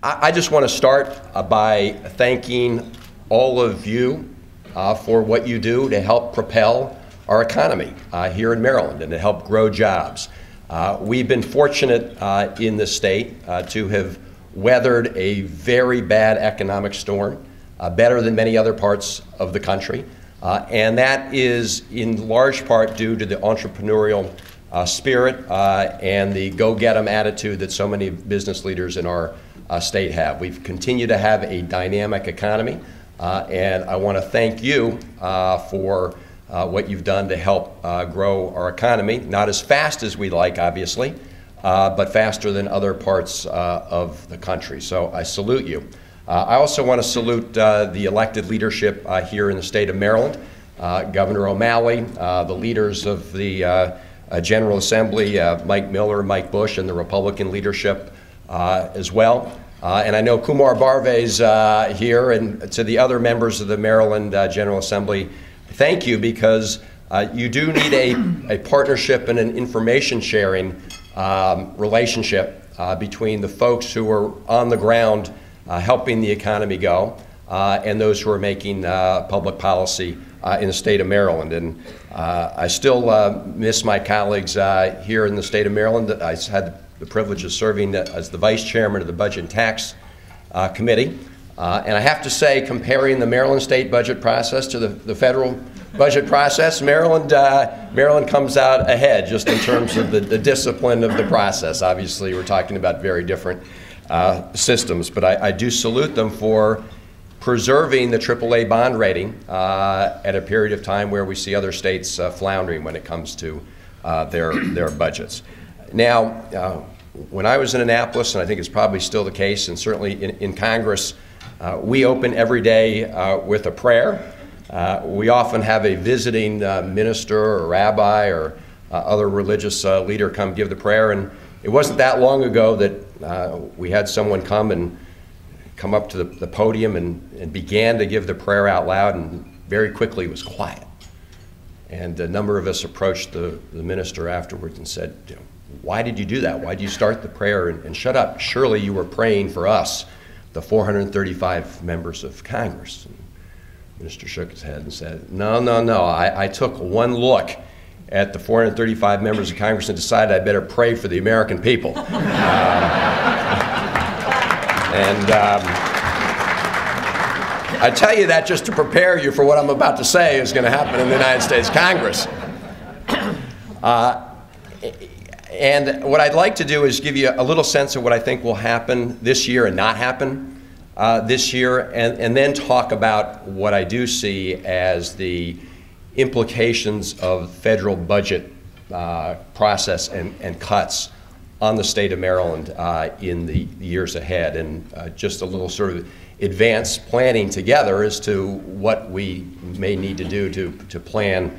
I just want to start by thanking all of you for what you do to help propel our economy here in Maryland and to help grow jobs. We've been fortunate in the state to have weathered a very bad economic storm, better than many other parts of the country. And that is in large part due to the entrepreneurial spirit and the go-get-em attitude that so many business leaders in our state have. We've continued to have a dynamic economy, and I want to thank you for what you've done to help grow our economy. Not as fast as we like, obviously, but faster than other parts of the country. So I salute you. I also want to salute the elected leadership here in the state of Maryland, Governor O'Malley, the leaders of the General Assembly, Mike Miller, Mike Bush, and the Republican leadership as well. And I know Kumar Barve's here, and to the other members of the Maryland General Assembly, thank you, because you do need a partnership and an information sharing relationship between the folks who are on the ground helping the economy go and those who are making public policy in the state of Maryland. And I still miss my colleagues here in the state of Maryland. I had the privilege of serving as the vice chairman of the Budget and Tax Committee. And I have to say, comparing the Maryland state budget process to the federal budget process, Maryland comes out ahead just in terms of the discipline of the process. Obviously, we're talking about very different systems, but I do salute them for preserving the AAA bond rating at a period of time where we see other states floundering when it comes to their budgets. Now, when I was in Annapolis, and I think it's probably still the case, and certainly in Congress, we open every day with a prayer. We often have a visiting minister or rabbi or other religious leader come give the prayer, and it wasn't that long ago that we had someone come up to the podium and began to give the prayer out loud, and very quickly it was quiet. And a number of us approached the minister afterwards and said, why did you do that? Why did you start the prayer and shut up? Surely you were praying for us, the 435 members of Congress. And the minister shook his head and said, no. I took one look at the 435 members of Congress and decided I better pray for the American people. I tell you that just to prepare you for what I'm about to say is going to happen in the United States Congress. And what I'd like to do is give you a little sense of what I think will happen this year and not happen this year, and then talk about what I do see as the implications of federal budget process and cuts on the state of Maryland in the years ahead, and just a little sort of advanced planning together as to what we may need to do to plan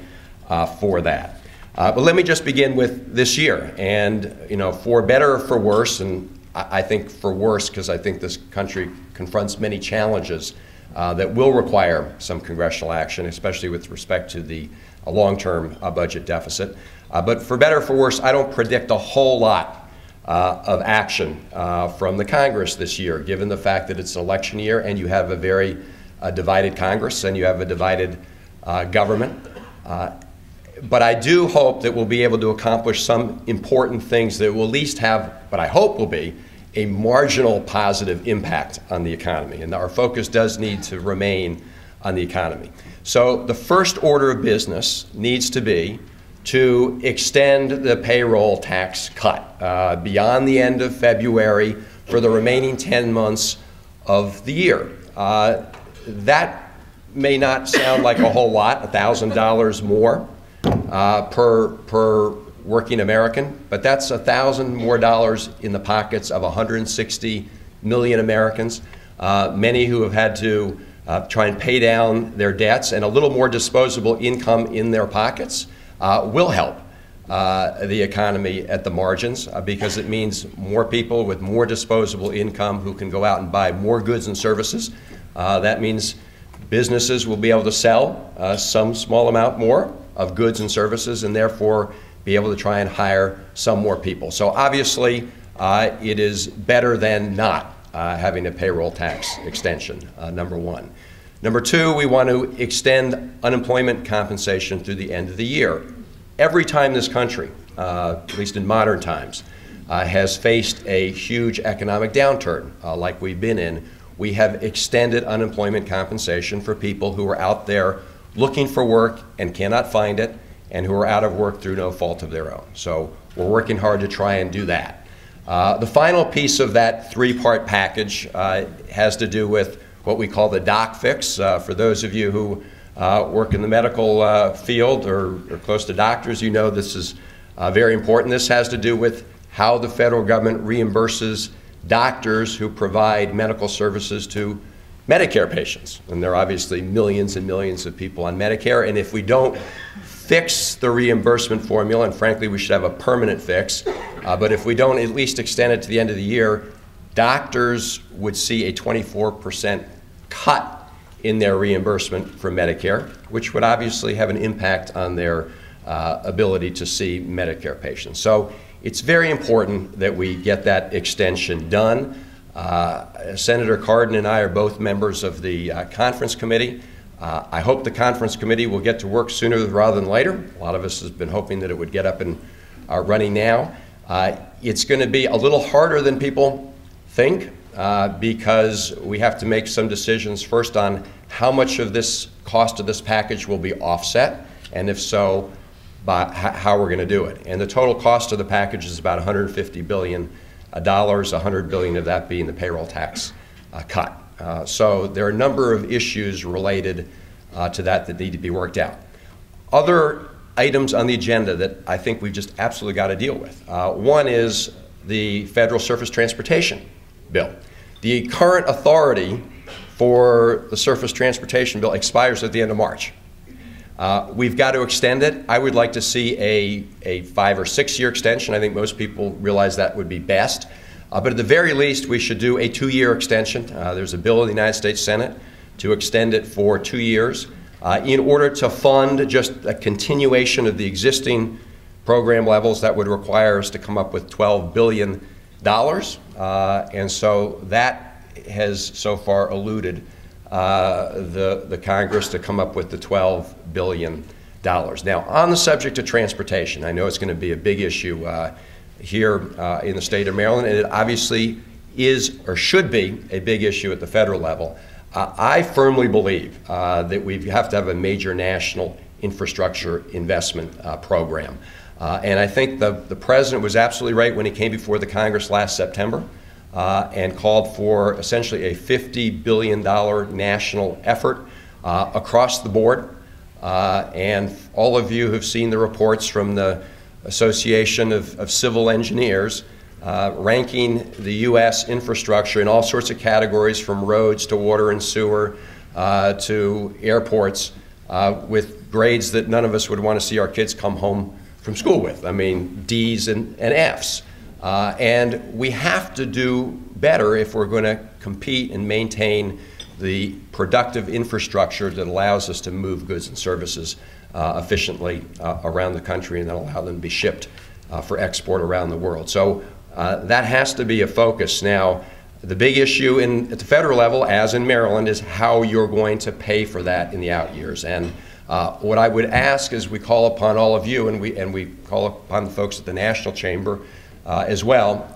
for that. But let me just begin with this year, and for better or for worse, and I think for worse, because I think this country confronts many challenges that will require some congressional action, especially with respect to the long-term budget deficit. But for better or for worse, I don't predict a whole lot of action from the Congress this year, given the fact that it's an election year and you have a very divided Congress and you have a divided government. But I do hope that we'll be able to accomplish some important things that will at least have what I hope will be a marginal positive impact on the economy. And our focus does need to remain on the economy. So the first order of business needs to be to extend the payroll tax cut beyond the end of February for the remaining 10 months of the year. That may not sound like a whole lot, $1,000 more per working American, but that's $1,000 more in the pockets of 160 million Americans, many who have had to try and pay down their debts, and a little more disposable income in their pockets will help the economy at the margins, because it means more people with more disposable income who can go out and buy more goods and services. That means businesses will be able to sell some small amount more of goods and services, and therefore be able to try and hire some more people. So obviously it is better than not having a payroll tax extension, number one. Number two, we want to extend unemployment compensation through the end of the year. Every time this country, at least in modern times, has faced a huge economic downturn like we've been in, we have extended unemployment compensation for people who are out there looking for work and cannot find it, and who are out of work through no fault of their own. So we're working hard to try and do that. The final piece of that three-part package has to do with what we call the doc fix. For those of you who work in the medical field or close to doctors, you know this is very important. This has to do with how the federal government reimburses doctors who provide medical services to Medicare patients. And there are obviously millions and millions of people on Medicare, and if we don't fix the reimbursement formula, and frankly we should have a permanent fix, but if we don't at least extend it to the end of the year, doctors would see a 24% cut in their reimbursement for Medicare, which would obviously have an impact on their ability to see Medicare patients. So it's very important that we get that extension done. Senator Cardin and I are both members of the conference committee. I hope the conference committee will get to work sooner rather than later. A lot of us have been hoping that it would get up and running now. It's going to be a little harder than people think because we have to make some decisions first on how much of this cost of this package will be offset, and if so, by how we're going to do it. And the total cost of the package is about $150 billion, $100 billion of that being the payroll tax cut. So there are a number of issues related to that need to be worked out. Other items on the agenda that I think we've just absolutely got to deal with. One is the Federal Surface Transportation Bill. The current authority for the Surface Transportation Bill expires at the end of March. We've got to extend it. I would like to see a 5 or 6 year extension. I think most people realize that would be best. But at the very least, we should do a 2-year extension. There's a bill in the United States Senate to extend it for 2 years in order to fund just a continuation of the existing program levels that would require us to come up with $12 billion. And so that has so far eluded the Congress to come up with the $12 billion. Now, on the subject of transportation, I know it's going to be a big issue here in the state of Maryland, and it obviously is or should be a big issue at the federal level. I firmly believe that we have to have a major national infrastructure investment program. And I think the President was absolutely right when he came before the Congress last September and called for essentially a $50 billion national effort across the board. And all of you have seen the reports from the Association of Civil Engineers ranking the U.S. infrastructure in all sorts of categories, from roads to water and sewer to airports, with grades that none of us would want to see our kids come home from school with. I mean, D's and F's. And we have to do better if we're going to compete and maintain the productive infrastructure that allows us to move goods and services efficiently around the country and then allow them to be shipped for export around the world. So that has to be a focus. Now, the big issue at the federal level, as in Maryland, is how you're going to pay for that in the out years. And what I would ask is we call upon all of you, and we call upon the folks at the National Chamber as well,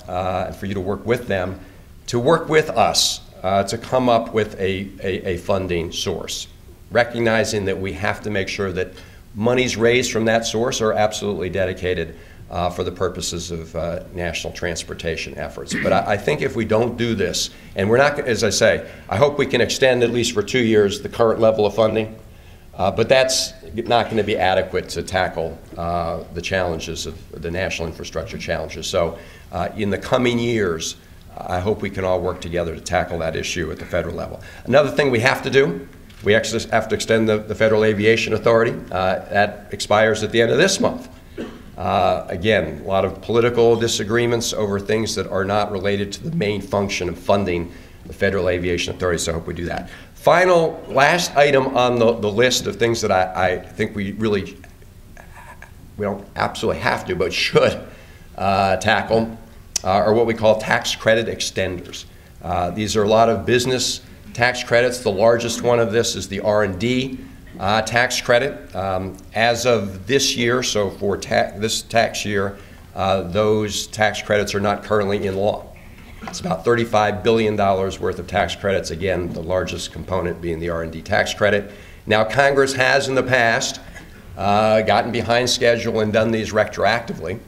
for you to work with them, to work with us to come up with a funding source, recognizing that we have to make sure that monies raised from that source are absolutely dedicated for the purposes of national transportation efforts. But I think if we don't do this, and we're not, as I say, I hope we can extend at least for 2 years the current level of funding, but that's not going to be adequate to tackle the challenges of the national infrastructure challenges. So in the coming years, I hope we can all work together to tackle that issue at the federal level. Another thing we have to do, we actually have to extend the Federal Aviation Authority. That expires at the end of this month. Again, a lot of political disagreements over things that are not related to the main function of funding the Federal Aviation Authority, so I hope we do that. Last item on the list of things that I think we don't absolutely have to, but should tackle are what we call tax credit extenders. These are a lot of business tax credits. The largest one of this is the R&D tax credit. As of this year, so for this tax year, those tax credits are not currently in law. It's about $35 billion worth of tax credits, again, the largest component being the R&D tax credit. Now, Congress has in the past gotten behind schedule and done these retroactively,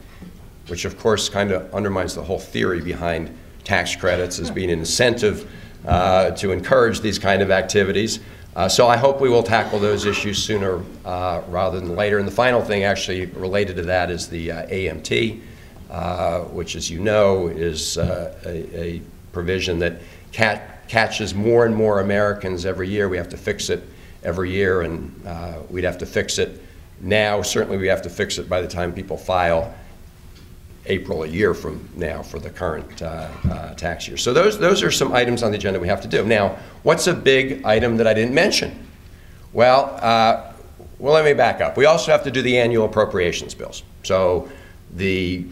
which of course kind of undermines the whole theory behind tax credits as being an incentive to encourage these kind of activities. So I hope we will tackle those issues sooner rather than later. And the final thing actually related to that is the AMT, which, as you know, is a provision that catches more and more Americans every year. We have to fix it every year, and we'd have to fix it now. Certainly we have to fix it by the time people file April a year from now for the current tax year. So those are some items on the agenda we have to do. Now, what's a big item that I didn't mention? Well, let me back up. We also have to do the annual appropriations bills. So the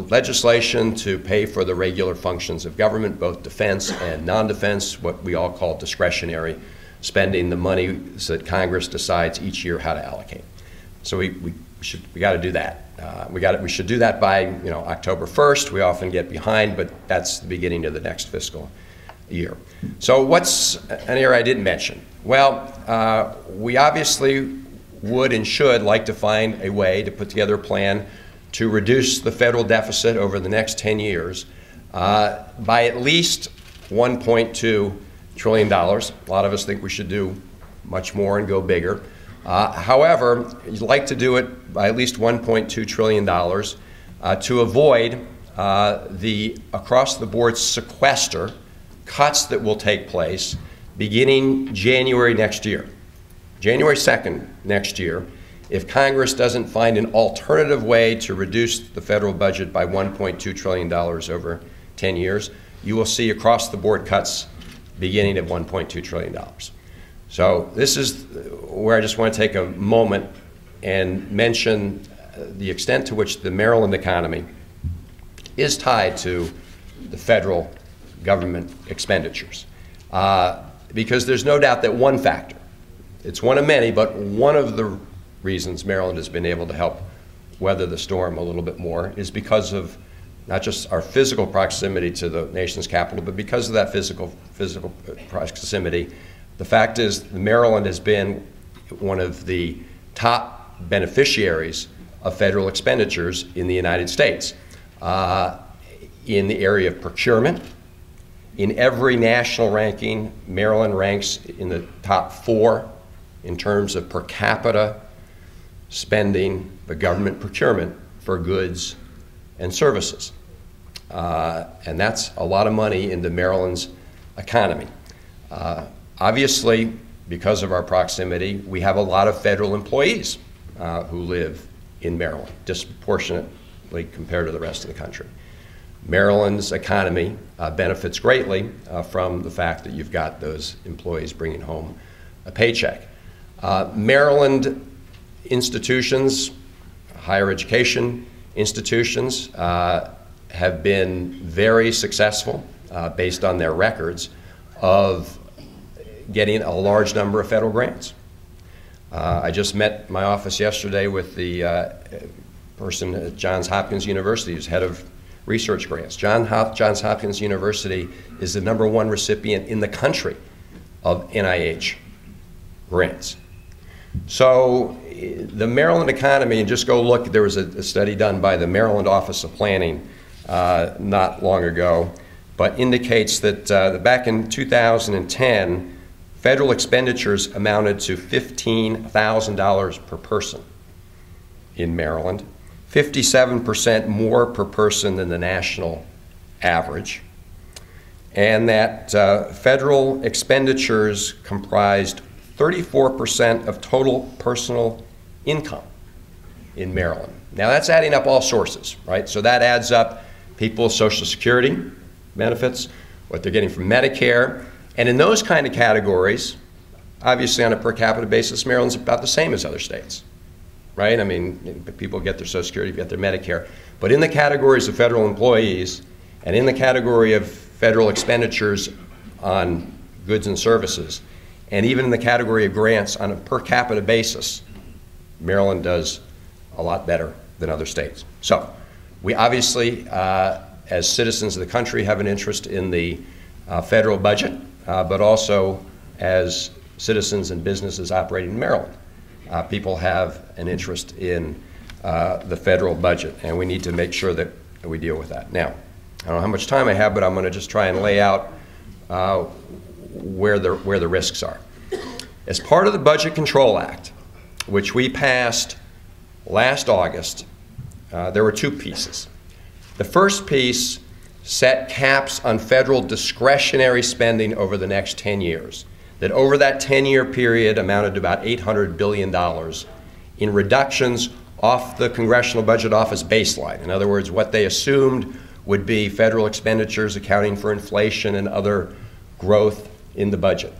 legislation to pay for the regular functions of government, both defense and non-defense, what we all call discretionary spending, the money that Congress decides each year how to allocate. So we got to do that. We should do that by October 1st. We often get behind, but that's the beginning of the next fiscal year. So what's an area I didn't mention? Well, we obviously would and should like to find a way to put together a plan to reduce the federal deficit over the next 10 years by at least $1.2 trillion. A lot of us think we should do much more and go bigger. However, you'd like to do it by at least $1.2 trillion to avoid the across-the-board sequester cuts that will take place beginning January next year. January 2nd next year, if Congress doesn't find an alternative way to reduce the federal budget by $1.2 trillion over 10 years, you will see across-the-board cuts beginning at $1.2 trillion. So this is where I just want to take a moment and mention the extent to which the Maryland economy is tied to the federal government expenditures. Because there's no doubt that one factor, it's one of many, but one of the reasons Maryland has been able to help weather the storm a little bit more is because of not just our physical proximity to the nation's capital, but because of that physical proximity. The fact is, Maryland has been one of the top beneficiaries of federal expenditures in the United States. In the area of procurement, in every national ranking, Maryland ranks in the top 4 in terms of per capita spending the government procurement for goods and services. And that's a lot of money into Maryland's economy. Obviously, because of our proximity, we have a lot of federal employees who live in Maryland, disproportionately compared to the rest of the country. Maryland's economy benefits greatly from the fact that you've got those employees bringing home a paycheck. Maryland institutions, higher education institutions, have been very successful based on their records of getting a large number of federal grants. I just met my office yesterday with the person at Johns Hopkins University who's head of research grants. Johns Hopkins University is the #1 recipient in the country of NIH grants. So the Maryland economy, and just go look, there was a study done by the Maryland Office of Planning not long ago, but indicates that back in 2010, federal expenditures amounted to $15,000 per person in Maryland, 57% more per person than the national average, and that federal expenditures comprised 34% of total personal income in Maryland. Now that's adding up all sources, right? So that adds up people's Social Security benefits, what they're getting from Medicare, and in those kind of categories, obviously on a per capita basis, Maryland's about the same as other states, right? I mean, people get their Social Security, get their Medicare, but in the categories of federal employees and in the category of federal expenditures on goods and services, and even in the category of grants on a per capita basis, Maryland does a lot better than other states. So we obviously, as citizens of the country, have an interest in the federal budget, but also as citizens and businesses operating in Maryland. People have an interest in the federal budget, and we need to make sure that we deal with that. Now, I don't know how much time I have, but I'm going to just try and lay out where the risks are. As part of the Budget Control Act, which we passed last August, there were two pieces. The first piece set caps on federal discretionary spending over the next 10 years, that over that 10-year period amounted to about $800 billion in reductions off the Congressional Budget Office baseline. In other words, what they assumed would be federal expenditures accounting for inflation and other growth in the budget.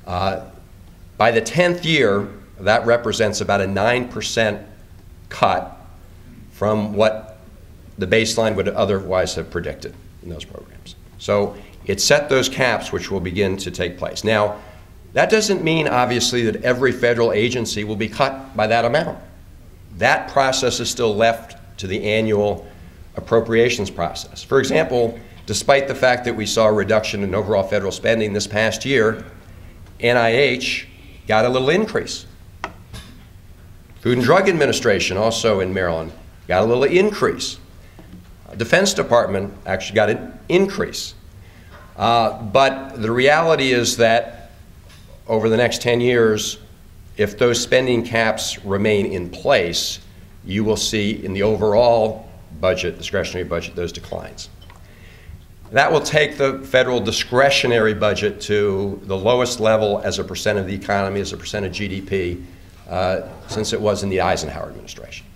By the 10th year, that represents about a 9% cut from what the baseline would otherwise have predicted in those programs. So it set those caps which will begin to take place. Now, that doesn't mean, obviously, that every federal agency will be cut by that amount. That process is still left to the annual appropriations process. For example, despite the fact that we saw a reduction in overall federal spending this past year, NIH got a little increase. Food and Drug Administration, also in Maryland, got a little increase. Defense Department actually got an increase. But the reality is that over the next 10 years, if those spending caps remain in place, you will see in the overall budget, discretionary budget, those declines. That will take the federal discretionary budget to the lowest level as a percent of the economy, as a percent of GDP, since it was in the Eisenhower administration.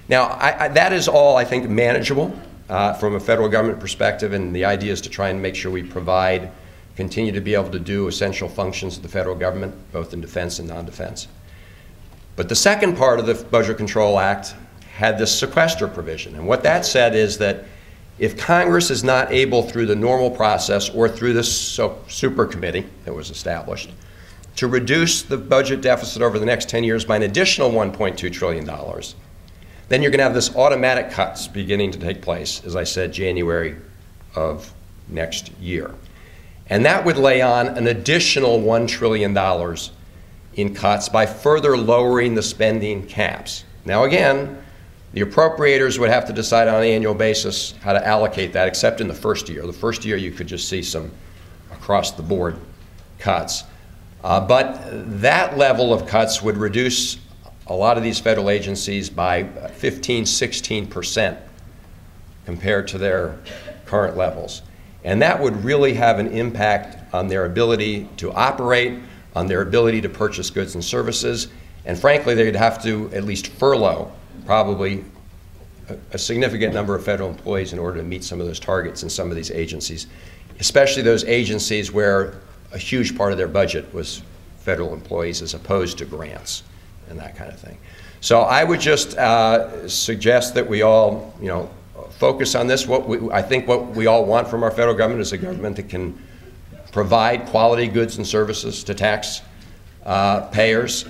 Now, that is all, I think, manageable from a federal government perspective, and the idea is to try and make sure we continue to be able to do essential functions of the federal government, both in defense and non-defense. But the second part of the Budget Control Act had this sequester provision, and what that said is that if Congress is not able, through the normal process or through this super committee that was established, to reduce the budget deficit over the next 10 years by an additional $1.2 trillion, then you're going to have this automatic cuts beginning to take place, as I said, January of next year. And that would lay on an additional $1 trillion in cuts by further lowering the spending caps. Now again, the appropriators would have to decide on an annual basis how to allocate that, except in the first year. The first year you could just see some across-the-board cuts. But that level of cuts would reduce a lot of these federal agencies by 15–16% compared to their current levels. And that would really have an impact on their ability to operate, on their ability to purchase goods and services, and frankly, they'd have to at least furlough probably a significant number of federal employees in order to meet some of those targets in some of these agencies, especially those agencies where a huge part of their budget was federal employees as opposed to grants and that kind of thing. So I would just suggest that we all, focus on this. I think what we all want from our federal government is a government that can provide quality goods and services to tax payers.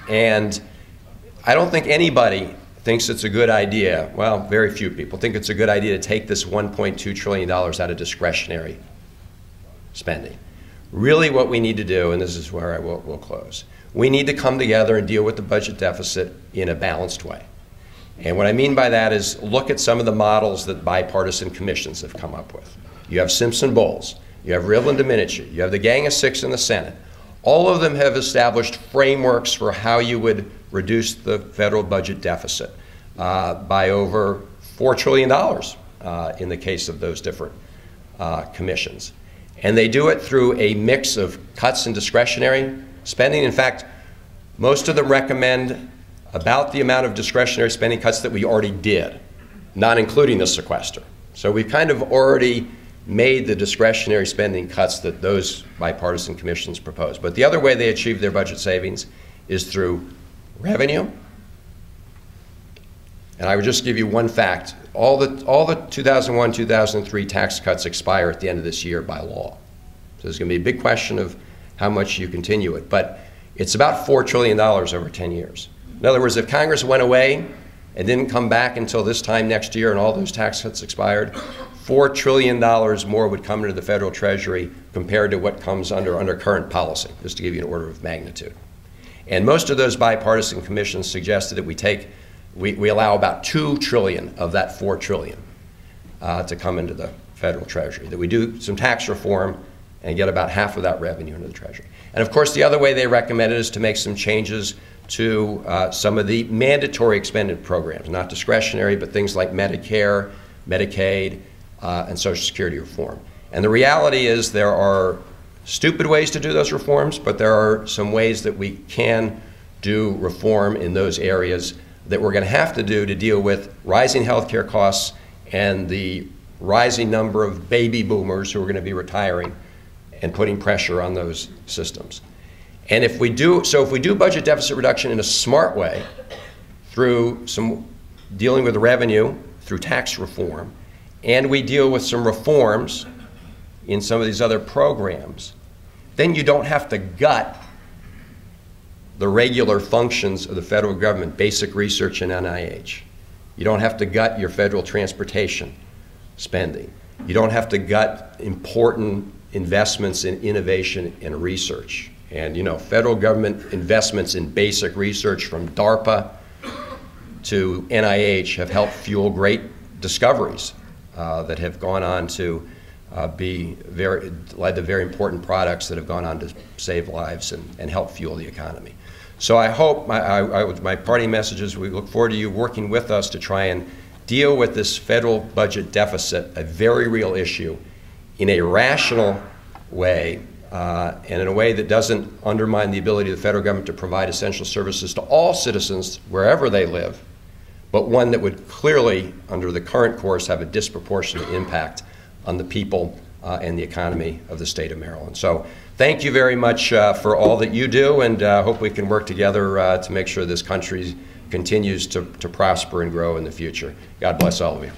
And I don't think anybody thinks it's a good idea, well, very few people think it's a good idea to take this $1.2 trillion out of discretionary spending. Really what we need to do, and this is where I will close, we need to come together and deal with the budget deficit in a balanced way. And what I mean by that is look at some of the models that bipartisan commissions have come up with. You have Simpson-Bowles, you have Rivlin Domenici, you have the Gang of Six in the Senate. All of them have established frameworks for how you would reduce the federal budget deficit by over $4 trillion in the case of those different commissions. And they do it through a mix of cuts in discretionary spending. In fact, most of them recommend about the amount of discretionary spending cuts that we already did, not including the sequester. So we've kind of already made the discretionary spending cuts that those bipartisan commissions proposed. But the other way they achieve their budget savings is through revenue And I would just give you one fact. All the 2001, 2003 tax cuts expire at the end of this year by law. So there's going to be a big question of how much you continue it. But it's about $4 trillion over 10 years. In other words, if Congress went away and didn't come back until this time next year and all those tax cuts expired, $4 trillion more would come into the federal treasury compared to what comes under current policy, just to give you an order of magnitude. And most of those bipartisan commissions suggested that we allow about $2 trillion of that $4 trillion to come into the federal treasury, that we do some tax reform and get about half of that revenue into the treasury. And of course, the other way they recommended is to make some changes to some of the mandatory expended programs, not discretionary, but things like Medicare, Medicaid, and Social Security reform. And the reality is there are stupid ways to do those reforms, but there are some ways that we can do reform in those areas that we're going to have to do to deal with rising healthcare costs and the rising number of baby boomers who are going to be retiring and putting pressure on those systems. And if we do budget deficit reduction in a smart way, through some dealing with revenue, through tax reform, and we deal with some reforms in some of these other programs, then you don't have to gut the regular functions of the federal government, basic research and NIH. You don't have to gut your federal transportation spending. You don't have to gut important investments in innovation and research. And you know, federal government investments in basic research from DARPA to NIH have helped fuel great discoveries that have gone on to led to very important products that have gone on to save lives and help fuel the economy. So I hope, my parting message is we look forward to you working with us to try and deal with this federal budget deficit, a very real issue, in a rational way and in a way that doesn't undermine the ability of the federal government to provide essential services to all citizens wherever they live, but one that would clearly, under the current course, have a disproportionate impact on the people and the economy of the state of Maryland. So thank you very much for all that you do, and hope we can work together to make sure this country continues to prosper and grow in the future. God bless all of you.